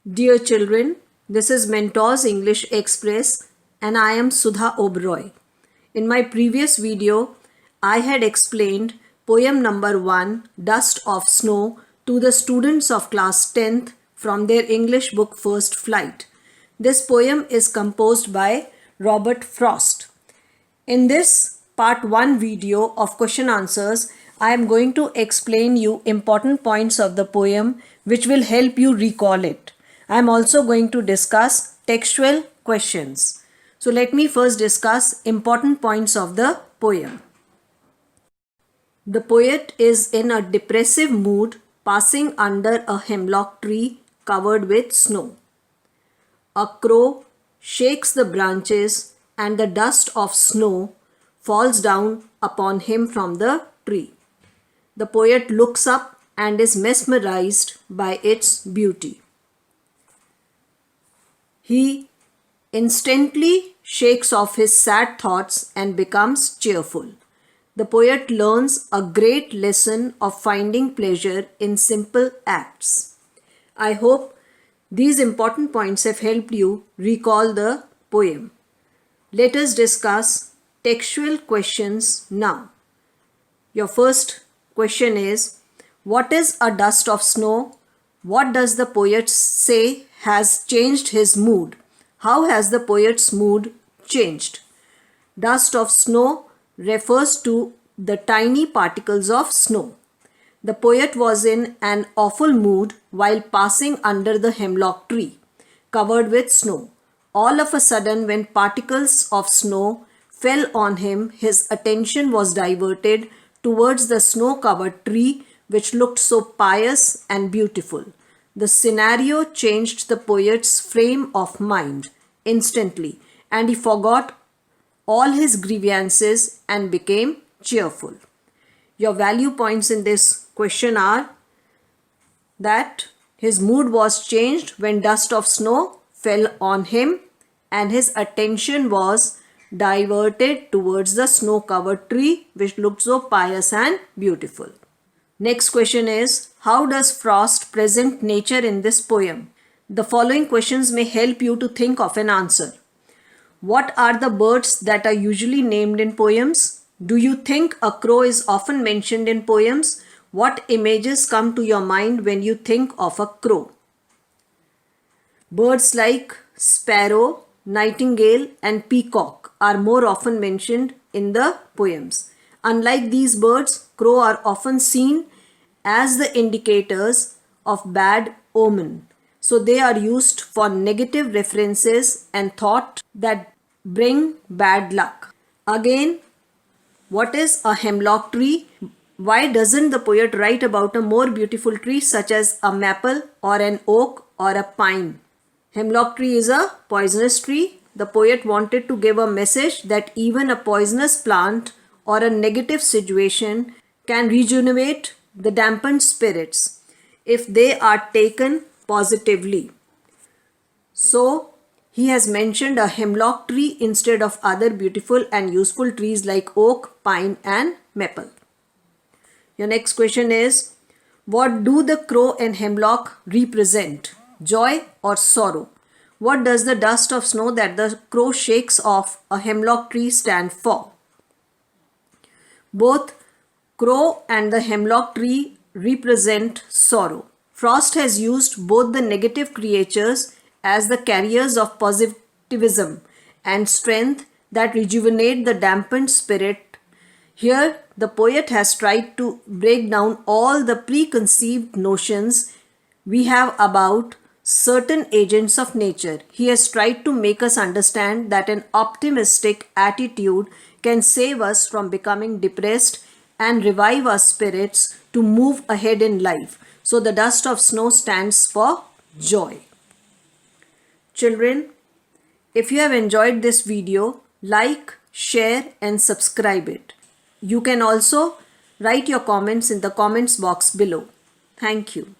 Dear children, this is Mentors English Express and I am Sudha Oberoi. In my previous video, I had explained poem number 1, Dust of Snow, to the students of class 10th from their English book First Flight. This poem is composed by Robert Frost. In this part 1 video of question answers, I am going to explain you important points of the poem which will help you recall it. I am also going to discuss textual questions. So let me first discuss important points of the poem. The poet is in a depressive mood, passing under a hemlock tree covered with snow. A crow shakes the branches and the dust of snow falls down upon him from the tree. The poet looks up and is mesmerized by its beauty. He instantly shakes off his sad thoughts and becomes cheerful. The poet learns a great lesson of finding pleasure in simple acts. I hope these important points have helped you recall the poem. Let us discuss textual questions now. Your first question is, what is a dust of snow? What does the poet say has changed his mood? How has the poet's mood changed? Dust of snow refers to the tiny particles of snow. The poet was in an awful mood while passing under the hemlock tree, covered with snow. All of a sudden, when particles of snow fell on him, his attention was diverted towards the snow-covered tree, which looked so pious and beautiful. The scenario changed the poet's frame of mind instantly, and he forgot all his grievances and became cheerful. Your value points in this question are that his mood was changed when dust of snow fell on him and his attention was diverted towards the snow-covered tree which looked so pious and beautiful. Next question is, how does Frost present nature in this poem? The following questions may help you to think of an answer. What are the birds that are usually named in poems? Do you think a crow is often mentioned in poems? What images come to your mind when you think of a crow? Birds like sparrow, nightingale and peacock are more often mentioned in the poems. Unlike these birds, crows are often seen as the indicators of bad omen. So they are used for negative references and thought that bring bad luck. Again, what is a hemlock tree? Why doesn't the poet write about a more beautiful tree such as a maple or an oak or a pine? Hemlock tree is a poisonous tree. The poet wanted to give a message that even a poisonous plant or a negative situation can rejuvenate the dampened spirits if they are taken positively. So, he has mentioned a hemlock tree instead of other beautiful and useful trees like oak, pine and maple. Your next question is, what do the crow and hemlock represent? Joy or sorrow? What does the dust of snow that the crow shakes off a hemlock tree stand for? Both crow and the hemlock tree represent sorrow. Frost has used both the negative creatures as the carriers of positivism and strength that rejuvenate the dampened spirit. Here, the poet has tried to break down all the preconceived notions we have about certain agents of nature. He has tried to make us understand that an optimistic attitude can save us from becoming depressed and revive our spirits to move ahead in life. So the dust of snow stands for joy. Children, if you have enjoyed this video, like, share and subscribe it. You can also write your comments in the comments box below. Thank you.